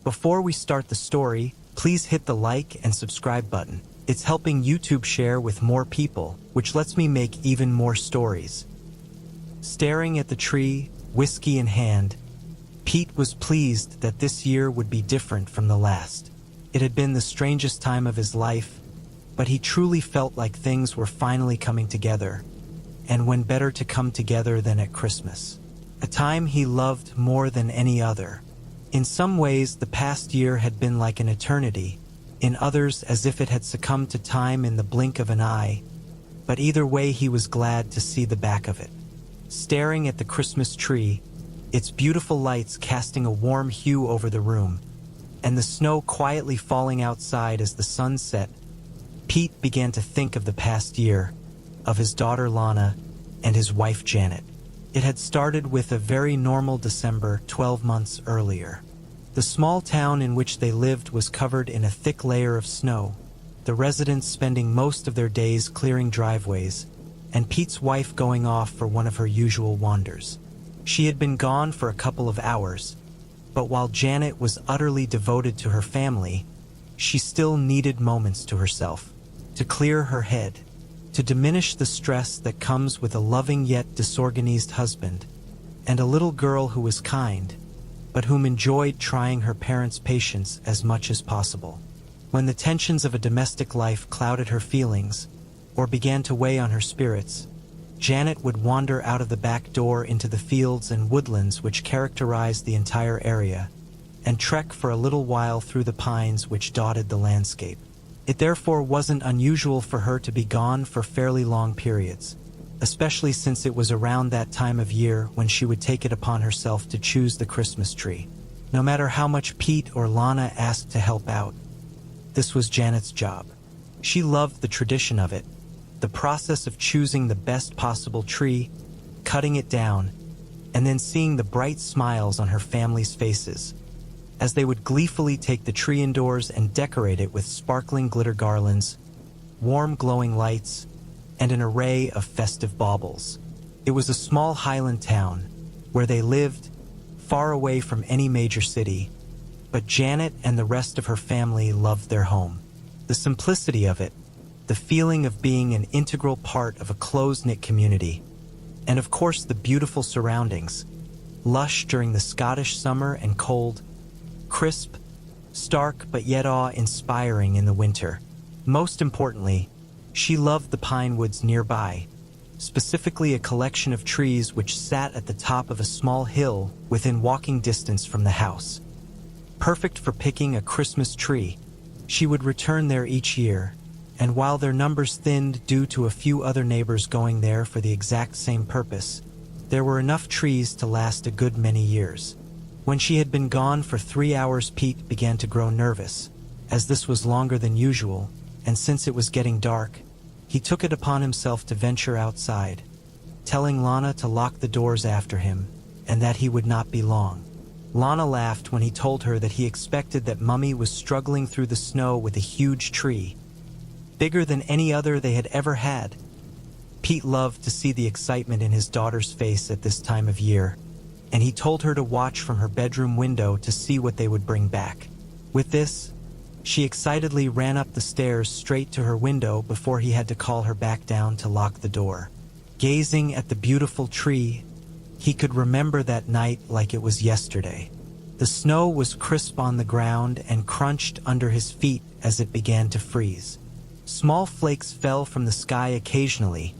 Before we start the story, please hit the like and subscribe button. It's helping YouTube share with more people, which lets me make even more stories. Staring at the tree, whiskey in hand, Pete was pleased that this year would be different from the last. It had been the strangest time of his life, but he truly felt like things were finally coming together. And when better to come together than at Christmas? A time he loved more than any other. In some ways, the past year had been like an eternity, in others as if it had succumbed to time in the blink of an eye, but either way he was glad to see the back of it. Staring at the Christmas tree, its beautiful lights casting a warm hue over the room, and the snow quietly falling outside as the sun set, Pete began to think of the past year, of his daughter Lana and his wife Janet. It had started with a very normal December 12 months earlier. The small town in which they lived was covered in a thick layer of snow, the residents spending most of their days clearing driveways, and Pete's wife going off for one of her usual wanders. She had been gone for a couple of hours, but while Janet was utterly devoted to her family, she still needed moments to herself, to clear her head, to diminish the stress that comes with a loving yet disorganized husband, and a little girl who was kind, but whom enjoyed trying her parents' patience as much as possible. When the tensions of a domestic life clouded her feelings, or began to weigh on her spirits, Janet would wander out of the back door into the fields and woodlands which characterized the entire area, and trek for a little while through the pines which dotted the landscape. It therefore wasn't unusual for her to be gone for fairly long periods, especially since it was around that time of year when she would take it upon herself to choose the Christmas tree. No matter how much Pete or Lana asked to help out, this was Janet's job. She loved the tradition of it, the process of choosing the best possible tree, cutting it down, and then seeing the bright smiles on her family's faces, as they would gleefully take the tree indoors and decorate it with sparkling glitter garlands, warm glowing lights, and an array of festive baubles. It was a small highland town, where they lived, far away from any major city, but Janet and the rest of her family loved their home. The simplicity of it, the feeling of being an integral part of a close-knit community, and of course the beautiful surroundings, lush during the Scottish summer and cold, crisp, stark but yet awe-inspiring in the winter. Most importantly, she loved the pine woods nearby, specifically a collection of trees which sat at the top of a small hill within walking distance from the house. Perfect for picking a Christmas tree, she would return there each year, and while their numbers thinned due to a few other neighbors going there for the exact same purpose, there were enough trees to last a good many years. When she had been gone for 3 hours, Pete began to grow nervous, as this was longer than usual, and since it was getting dark, he took it upon himself to venture outside, telling Lana to lock the doors after him, and that he would not be long. Lana laughed when he told her that he expected that Mummy was struggling through the snow with a huge tree, bigger than any other they had ever had. Pete loved to see the excitement in his daughter's face at this time of year, and he told her to watch from her bedroom window to see what they would bring back. With this, she excitedly ran up the stairs straight to her window before he had to call her back down to lock the door. Gazing at the beautiful tree, he could remember that night like it was yesterday. The snow was crisp on the ground and crunched under his feet as it began to freeze. Small flakes fell from the sky occasionally,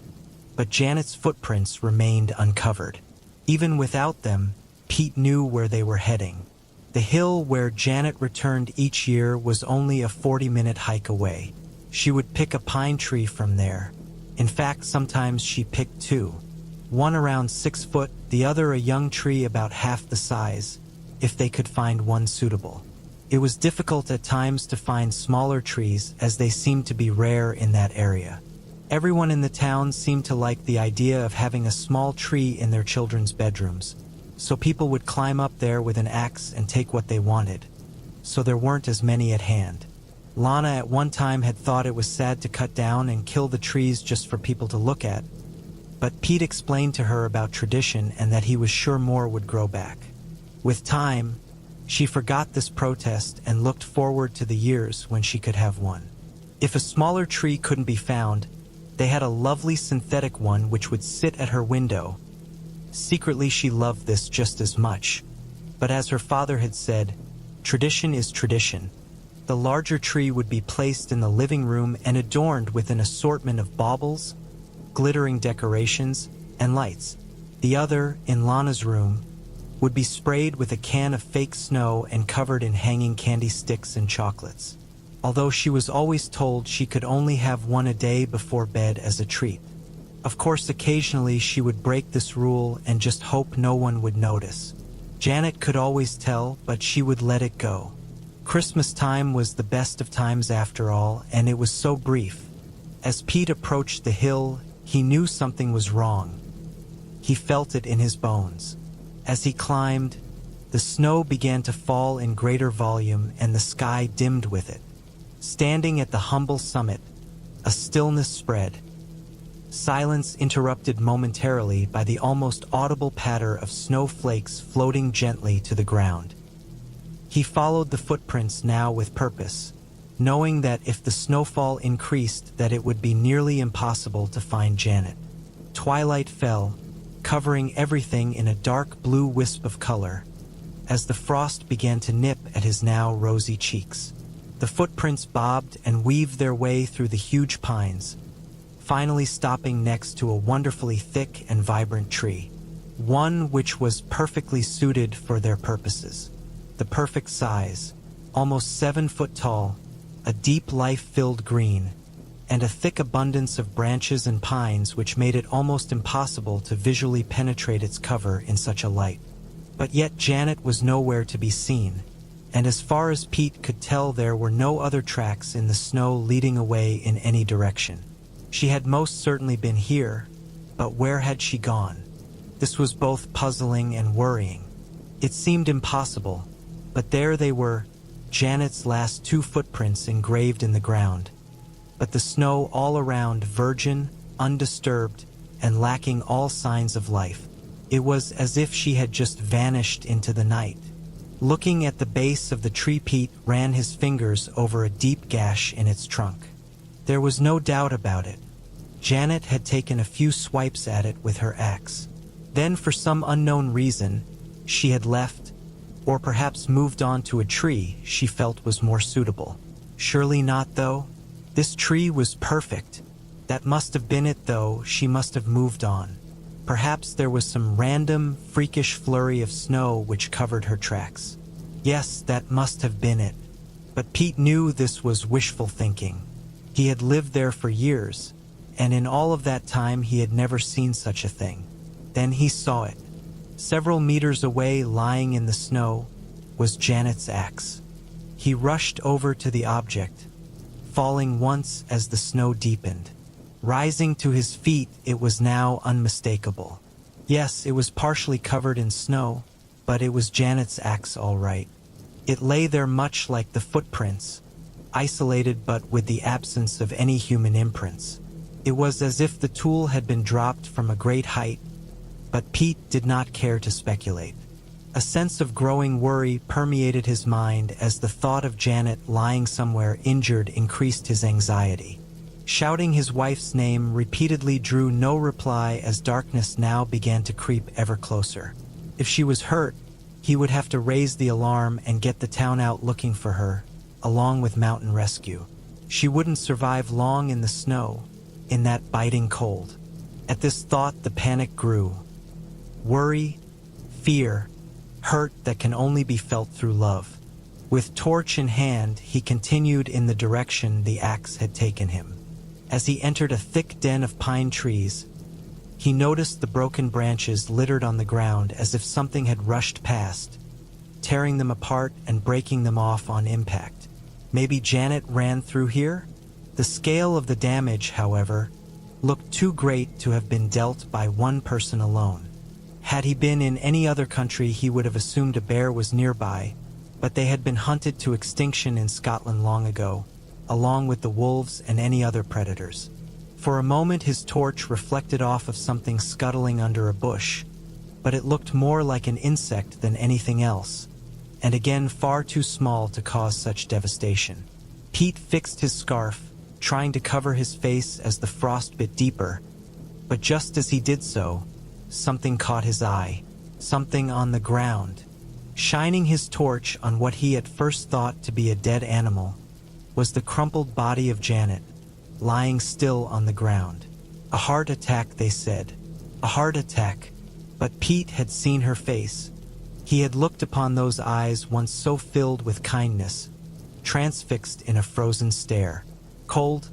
but Janet's footprints remained uncovered. Even without them, Pete knew where they were heading. The hill where Janet returned each year was only a 40-minute hike away. She would pick a pine tree from there. In fact, sometimes she picked two. One around 6 foot, the other a young tree about half the size, if they could find one suitable. It was difficult at times to find smaller trees as they seemed to be rare in that area. Everyone in the town seemed to like the idea of having a small tree in their children's bedrooms, so people would climb up there with an axe and take what they wanted, so there weren't as many at hand. Lana at one time had thought it was sad to cut down and kill the trees just for people to look at, but Pete explained to her about tradition and that he was sure more would grow back. With time, She forgot this protest and looked forward to the years when she could have one. If a smaller tree couldn't be found, they had a lovely synthetic one which would sit at her window. Secretly, she loved this just as much. But as her father had said, tradition is tradition. The larger tree would be placed in the living room and adorned with an assortment of baubles, glittering decorations, and lights. The other, in Lana's room, would be sprayed with a can of fake snow and covered in hanging candy sticks and chocolates. Although she was always told she could only have one a day before bed as a treat. Of course, occasionally she would break this rule and just hope no one would notice. Janet could always tell, but she would let it go. Christmas time was the best of times after all, and it was so brief. As Pete approached the hill, he knew something was wrong. He felt it in his bones. As he climbed, the snow began to fall in greater volume and the sky dimmed with it. Standing at the humble summit, a stillness spread. Silence interrupted momentarily by the almost audible patter of snowflakes floating gently to the ground. He followed the footprints now with purpose, knowing that if the snowfall increased that it would be nearly impossible to find Janet. Twilight fell, covering everything in a dark blue wisp of color, as the frost began to nip at his now rosy cheeks. The footprints bobbed and weaved their way through the huge pines, finally stopping next to a wonderfully thick and vibrant tree, one which was perfectly suited for their purposes. The perfect size, almost 7 foot tall, a deep life-filled green, and a thick abundance of branches and pines which made it almost impossible to visually penetrate its cover in such a light. But yet Janet was nowhere to be seen, and as far as Pete could tell there were no other tracks in the snow leading away in any direction. She had most certainly been here, but where had she gone? This was both puzzling and worrying. It seemed impossible, but there they were, Janet's last 2 footprints engraved in the ground. But the snow all around virgin, undisturbed, and lacking all signs of life. It was as if she had just vanished into the night. Looking at the base of the tree, Pete ran his fingers over a deep gash in its trunk. There was no doubt about it. Janet had taken a few swipes at it with her axe. Then, for some unknown reason, she had left, or perhaps moved on to a tree she felt was more suitable. Surely not, though. This tree was perfect. That must have been it, though. She must have moved on. Perhaps there was some random, freakish flurry of snow which covered her tracks. Yes, that must have been it. But Pete knew this was wishful thinking. He had lived there for years, and in all of that time he had never seen such a thing. Then he saw it. Several meters away, lying in the snow, was Janet's axe. He rushed over to the object, falling once as the snow deepened. Rising to his feet, it was now unmistakable. Yes, it was partially covered in snow, but it was Janet's axe all right. It lay there much like the footprints, isolated but with the absence of any human imprints. It was as if the tool had been dropped from a great height, but Pete did not care to speculate. A sense of growing worry permeated his mind as the thought of Janet lying somewhere injured increased his anxiety. Shouting his wife's name repeatedly drew no reply as darkness now began to creep ever closer. If she was hurt, he would have to raise the alarm and get the town out looking for her, along with mountain rescue. She wouldn't survive long in the snow, in that biting cold. At this thought, the panic grew. Worry, fear, hurt that can only be felt through love. With torch in hand, he continued in the direction the axe had taken him. As he entered a thick den of pine trees, he noticed the broken branches littered on the ground as if something had rushed past, tearing them apart and breaking them off on impact. Maybe Janet ran through here? The scale of the damage, however, looked too great to have been dealt by one person alone. Had he been in any other country, he would have assumed a bear was nearby, but they had been hunted to extinction in Scotland long ago, along with the wolves and any other predators. For a moment his torch reflected off of something scuttling under a bush, but it looked more like an insect than anything else. and again far too small to cause such devastation. Pete fixed his scarf, trying to cover his face as the frost bit deeper, but just as he did so, something caught his eye, something on the ground. Shining his torch on what he at first thought to be a dead animal was the crumpled body of Janet, lying still on the ground. A heart attack, they said. A heart attack. But Pete had seen her face. He had looked upon those eyes once so filled with kindness, transfixed in a frozen stare. Cold,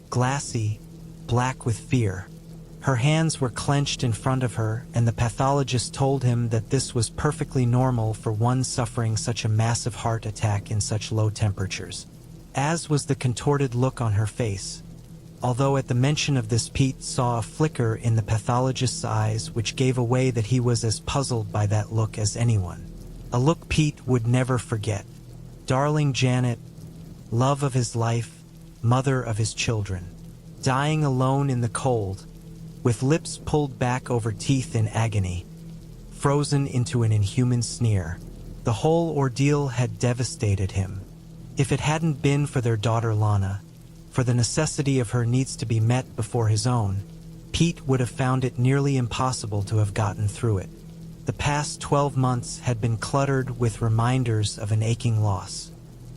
glassy, black with fear. Her hands were clenched in front of her, and the pathologist told him that this was perfectly normal for one suffering such a massive heart attack in such low temperatures. As was the contorted look on her face. Although at the mention of this Pete saw a flicker in the pathologist's eyes which gave away that he was as puzzled by that look as anyone. A look Pete would never forget. Darling Janet, love of his life, mother of his children, dying alone in the cold, with lips pulled back over teeth in agony, frozen into an inhuman sneer. The whole ordeal had devastated him. If it hadn't been for their daughter Lana, for the necessity of her needs to be met before his own, Pete would have found it nearly impossible to have gotten through it. The past 12 months had been cluttered with reminders of an aching loss.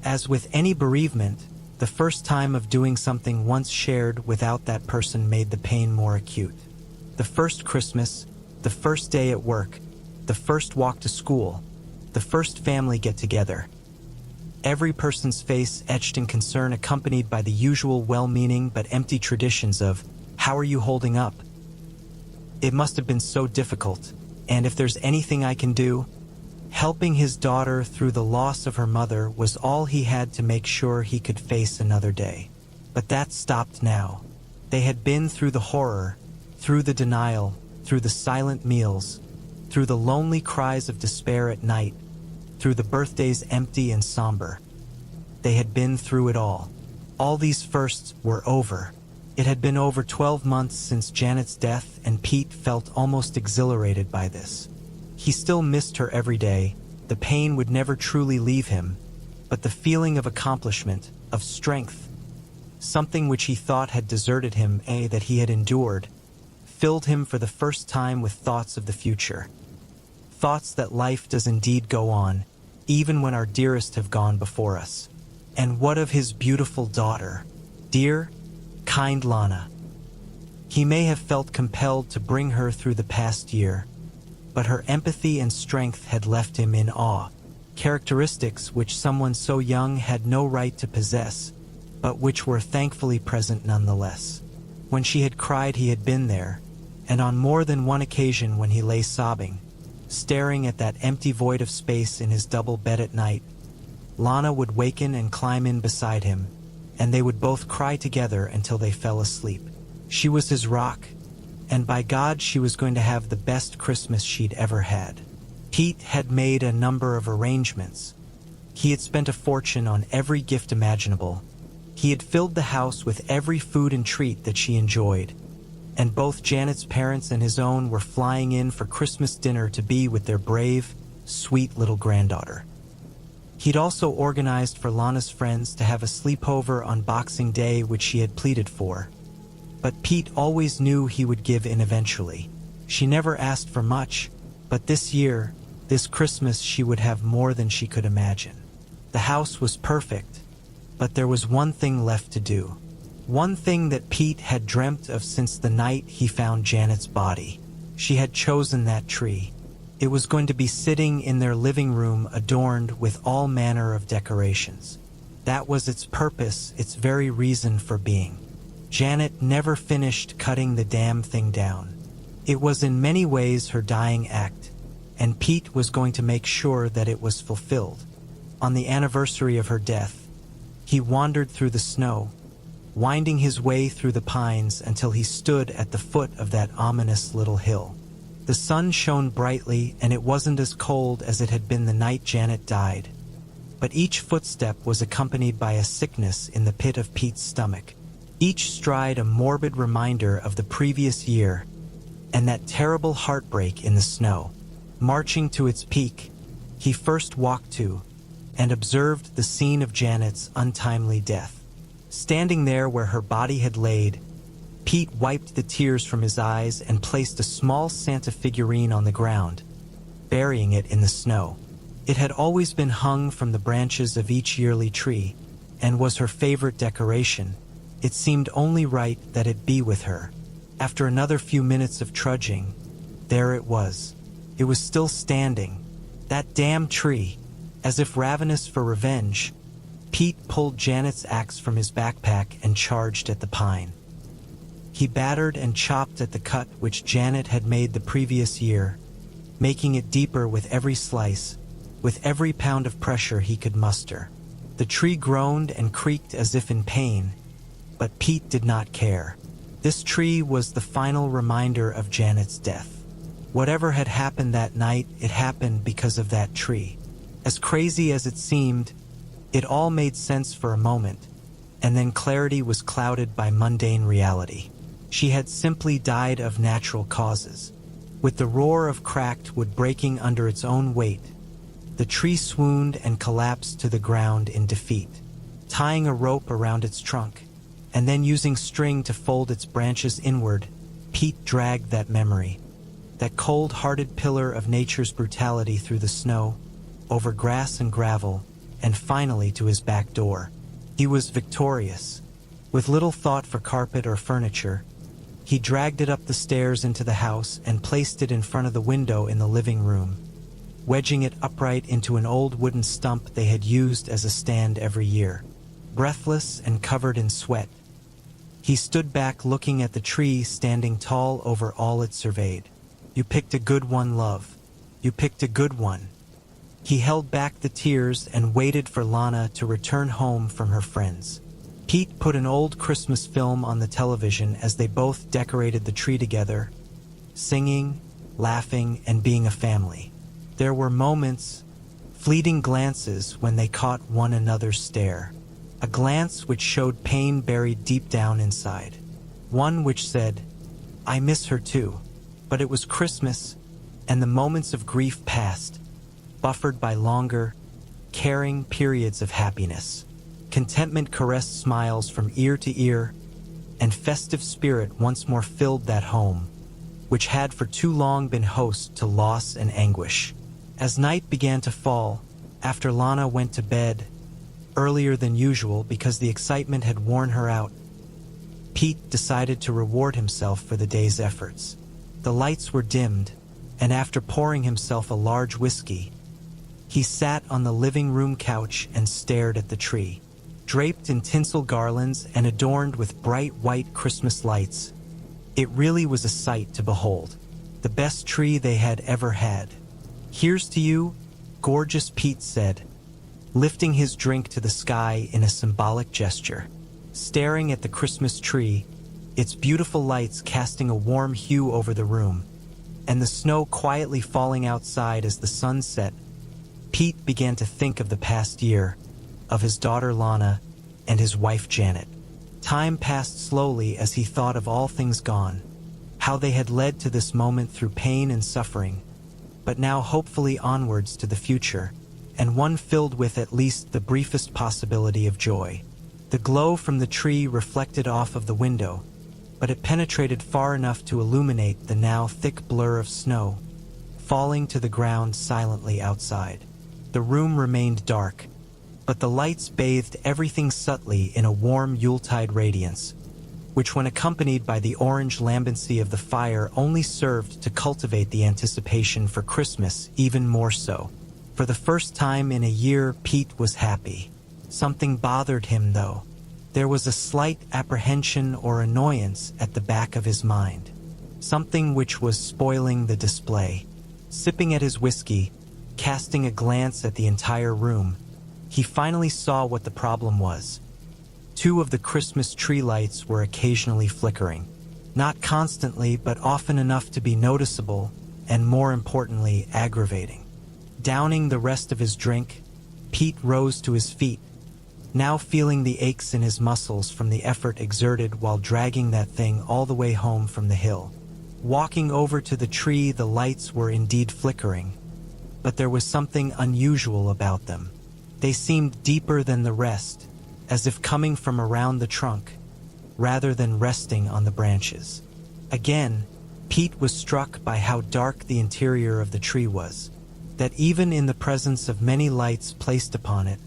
As with any bereavement, the first time of doing something once shared without that person made the pain more acute. The first Christmas, the first day at work, the first walk to school, the first family get-together. Every person's face etched in concern, accompanied by the usual well-meaning but empty traditions of, "How are you holding up?" It must have been so difficult, and if there's anything I can do, helping his daughter through the loss of her mother was all he had to make sure he could face another day. But that stopped now. They had been through the horror, through the denial, through the silent meals, through the lonely cries of despair at night, through the birthdays empty and somber. They had been through it all. All these firsts were over. It had been over 12 months since Janet's death, and Pete felt almost exhilarated by this. He still missed her every day. The pain would never truly leave him, but the feeling of accomplishment, of strength, something which he thought had deserted him, that he had endured, filled him for the first time with thoughts of the future. Thoughts that life does indeed go on, even when our dearest have gone before us. And what of his beautiful daughter? Dear, kind Lana. He may have felt compelled to bring her through the past year, but her empathy and strength had left him in awe, characteristics which someone so young had no right to possess, but which were thankfully present nonetheless. When she had cried, he had been there, and on more than one occasion when he lay sobbing, staring at that empty void of space in his double bed at night, Lana would waken and climb in beside him, and they would both cry together until they fell asleep. She was his rock, and by God, she was going to have the best Christmas she'd ever had. Pete had made a number of arrangements. He had spent a fortune on every gift imaginable. He had filled the house with every food and treat that she enjoyed, and both Janet's parents and his own were flying in for Christmas dinner to be with their brave, sweet little granddaughter. He'd also organized for Lana's friends to have a sleepover on Boxing Day, which she had pleaded for. But Pete always knew he would give in eventually. She never asked for much, but this year, this Christmas, she would have more than she could imagine. The house was perfect, but there was one thing left to do. One thing that Pete had dreamt of since the night he found Janet's body. She had chosen that tree. It was going to be sitting in their living room, adorned with all manner of decorations. That was its purpose, its very reason for being. Janet never finished cutting the damn thing down. It was in many ways her dying act, and Pete was going to make sure that it was fulfilled. On the anniversary of her death, he wandered through the snow, winding his way through the pines until he stood at the foot of that ominous little hill. The sun shone brightly, and it wasn't as cold as it had been the night Janet died. But each footstep was accompanied by a sickness in the pit of Pete's stomach. Each stride a morbid reminder of the previous year, and that terrible heartbreak in the snow. Marching to its peak, he first walked to and observed the scene of Janet's untimely death. Standing there where her body had laid, Pete wiped the tears from his eyes and placed a small Santa figurine on the ground, burying it in the snow. It had always been hung from the branches of each yearly tree, and was her favorite decoration. It seemed only right that it be with her. After another few minutes of trudging, there it was. It was still standing. That damn tree. As if ravenous for revenge, Pete pulled Janet's axe from his backpack and charged at the pine. He battered and chopped at the cut which Janet had made the previous year, making it deeper with every slice, with every pound of pressure he could muster. The tree groaned and creaked as if in pain, but Pete did not care. This tree was the final reminder of Janet's death. Whatever had happened that night, it happened because of that tree. As crazy as it seemed, it all made sense for a moment, and then clarity was clouded by mundane reality. She had simply died of natural causes. With the roar of cracked wood breaking under its own weight, the tree swooned and collapsed to the ground in defeat. Tying a rope around its trunk, and then using string to fold its branches inward, Pete dragged that memory, that cold-hearted pillar of nature's brutality, through the snow, over grass and gravel, and finally to his back door. He was victorious. With little thought for carpet or furniture, he dragged it up the stairs into the house and placed it in front of the window in the living room, wedging it upright into an old wooden stump they had used as a stand every year. Breathless and covered in sweat, he stood back looking at the tree standing tall over all it surveyed. "You picked a good one, love. You picked a good one." He held back the tears and waited for Lana to return home from her friends. Pete put an old Christmas film on the television as they both decorated the tree together, singing, laughing, and being a family. There were moments, fleeting glances, when they caught one another's stare. A glance which showed pain buried deep down inside. One which said, "I miss her too." But it was Christmas, and the moments of grief passed, buffered by longer, caring periods of happiness. Contentment caressed smiles from ear to ear, and festive spirit once more filled that home, which had for too long been host to loss and anguish. As night began to fall, after Lana went to bed, earlier than usual because the excitement had worn her out, Pete decided to reward himself for the day's efforts. The lights were dimmed, and after pouring himself a large whiskey, he sat on the living room couch and stared at the tree. Draped in tinsel garlands and adorned with bright white Christmas lights, it really was a sight to behold. The best tree they had ever had. "Here's to you, gorgeous," Pete said, lifting his drink to the sky in a symbolic gesture. Staring at the Christmas tree, its beautiful lights casting a warm hue over the room, and the snow quietly falling outside as the sun set, Pete began to think of the past year, of his daughter Lana, and his wife Janet. Time passed slowly as he thought of all things gone, how they had led to this moment through pain and suffering, but now hopefully onwards to the future, and one filled with at least the briefest possibility of joy. The glow from the tree reflected off of the window, but it penetrated far enough to illuminate the now thick blur of snow, falling to the ground silently outside. The room remained dark, but the lights bathed everything subtly in a warm Yuletide radiance, which when accompanied by the orange lambency of the fire only served to cultivate the anticipation for Christmas even more so. For the first time in a year, Pete was happy. Something bothered him, though. There was a slight apprehension or annoyance at the back of his mind. Something which was spoiling the display. Sipping at his whiskey, casting a glance at the entire room, he finally saw what the problem was. Two of the Christmas tree lights were occasionally flickering. Not constantly, but often enough to be noticeable, and more importantly, aggravating. Downing the rest of his drink, Pete rose to his feet, now feeling the aches in his muscles from the effort exerted while dragging that thing all the way home from the hill. Walking over to the tree, the lights were indeed flickering, but there was something unusual about them. They seemed deeper than the rest, as if coming from around the trunk, rather than resting on the branches. Again, Pete was struck by how dark the interior of the tree was, that even in the presence of many lights placed upon it,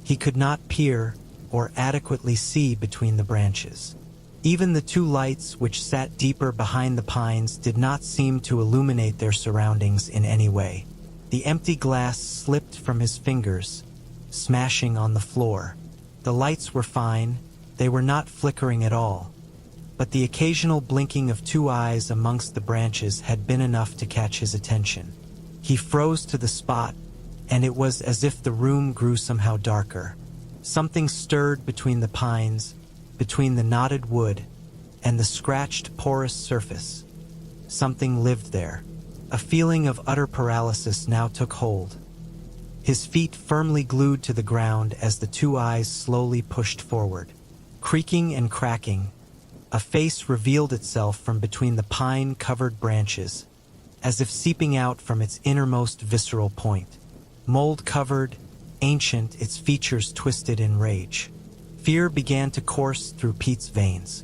he could not peer or adequately see between the branches. Even the two lights which sat deeper behind the pines did not seem to illuminate their surroundings in any way. The empty glass slipped from his fingers, smashing on the floor. The lights were fine, they were not flickering at all, but the occasional blinking of two eyes amongst the branches had been enough to catch his attention. He froze to the spot, and it was as if the room grew somehow darker. Something stirred between the pines, between the knotted wood, and the scratched, porous surface. Something lived there. A feeling of utter paralysis now took hold. His feet firmly glued to the ground as the two eyes slowly pushed forward. Creaking and cracking, a face revealed itself from between the pine-covered branches, as if seeping out from its innermost visceral point. Mold-covered, ancient, its features twisted in rage. Fear began to course through Pete's veins.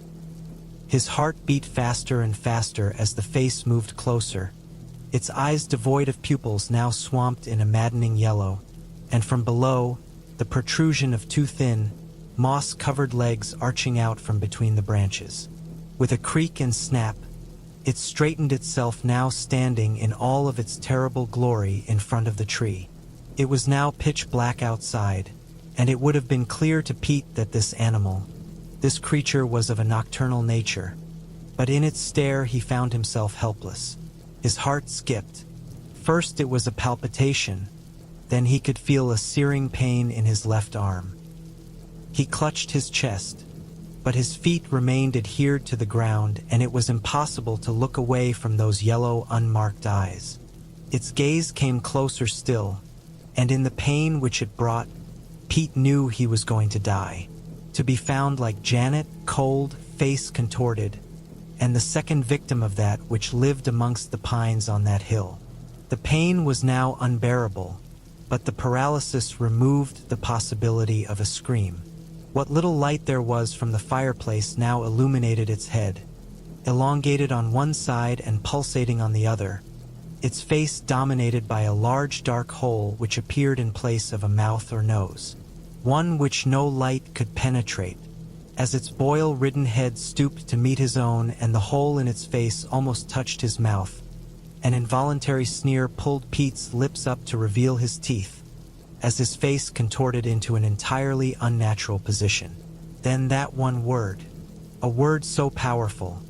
His heart beat faster and faster as the face moved closer, its eyes devoid of pupils now swamped in a maddening yellow, and from below, the protrusion of two thin, moss-covered legs arching out from between the branches. With a creak and snap, it straightened itself, now standing in all of its terrible glory in front of the tree. It was now pitch black outside, and it would have been clear to Pete that this animal, this creature, was of a nocturnal nature. But in its stare he found himself helpless. His heart skipped. First it was a palpitation, then he could feel a searing pain in his left arm. He clutched his chest, but his feet remained adhered to the ground, and it was impossible to look away from those yellow, unmarked eyes. Its gaze came closer still, and in the pain which it brought, Pete knew he was going to die. To be found like Janet, cold, face contorted, and the second victim of that which lived amongst the pines on that hill. The pain was now unbearable, but the paralysis removed the possibility of a scream. What little light there was from the fireplace now illuminated its head, elongated on one side and pulsating on the other, its face dominated by a large dark hole which appeared in place of a mouth or nose, one which no light could penetrate. As its boil-ridden head stooped to meet his own and the hole in its face almost touched his mouth, an involuntary sneer pulled Pete's lips up to reveal his teeth, as his face contorted into an entirely unnatural position. Then that one word, a word so powerful,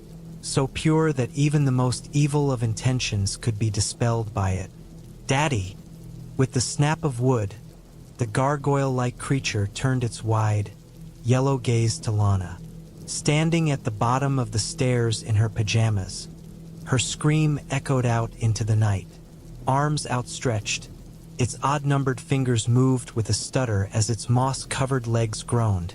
so pure that even the most evil of intentions could be dispelled by it. "Daddy!" With the snap of wood, the gargoyle-like creature turned its wide, yellow gaze to Lana, standing at the bottom of the stairs in her pajamas. Her scream echoed out into the night. Arms outstretched, its odd-numbered fingers moved with a stutter as its moss-covered legs groaned,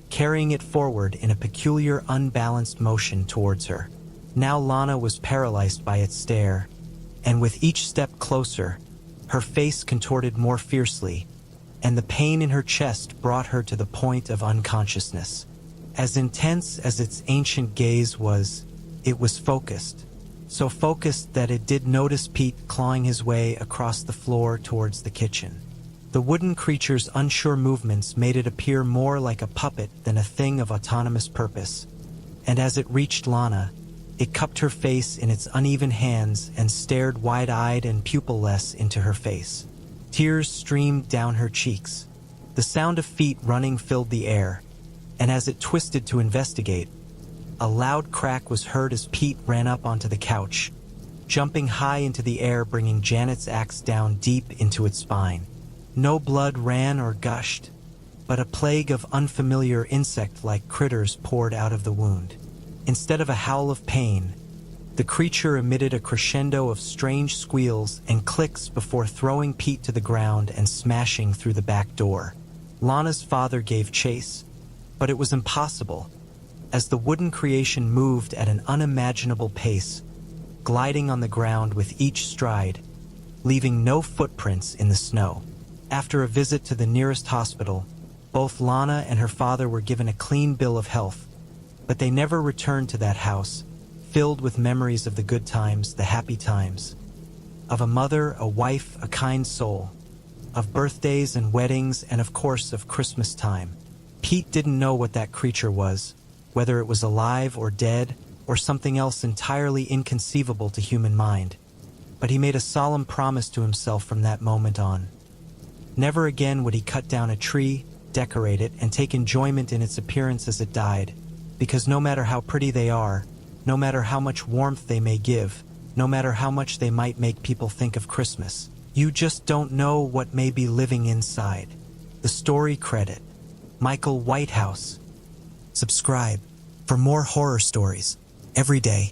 carrying it forward in a peculiar, unbalanced motion towards her. Now Lana was paralyzed by its stare, and with each step closer, her face contorted more fiercely, and the pain in her chest brought her to the point of unconsciousness. As intense as its ancient gaze was, it was focused, so focused that it did notice Pete clawing his way across the floor towards the kitchen. The wooden creature's unsure movements made it appear more like a puppet than a thing of autonomous purpose, and as it reached Lana, it cupped her face in its uneven hands and stared wide-eyed and pupil-less into her face. Tears streamed down her cheeks. The sound of feet running filled the air, and as it twisted to investigate, a loud crack was heard as Pete ran up onto the couch, jumping high into the air, bringing Janet's axe down deep into its spine. No blood ran or gushed, but a plague of unfamiliar insect-like critters poured out of the wound. Instead of a howl of pain, the creature emitted a crescendo of strange squeals and clicks before throwing Pete to the ground and smashing through the back door. Lana's father gave chase, but it was impossible, as the wooden creation moved at an unimaginable pace, gliding on the ground with each stride, leaving no footprints in the snow. After a visit to the nearest hospital, both Lana and her father were given a clean bill of health, but they never returned to that house, filled with memories of the good times, the happy times, of a mother, a wife, a kind soul, of birthdays and weddings, and of course of Christmas time. Pete didn't know what that creature was, whether it was alive or dead, or something else entirely inconceivable to human mind. But he made a solemn promise to himself from that moment on. Never again would he cut down a tree, decorate it, and take enjoyment in its appearance as it died, because no matter how pretty they are, no matter how much warmth they may give, no matter how much they might make people think of Christmas, you just don't know what may be living inside. The story credit: Michael Whitehouse. Subscribe for more horror stories every day.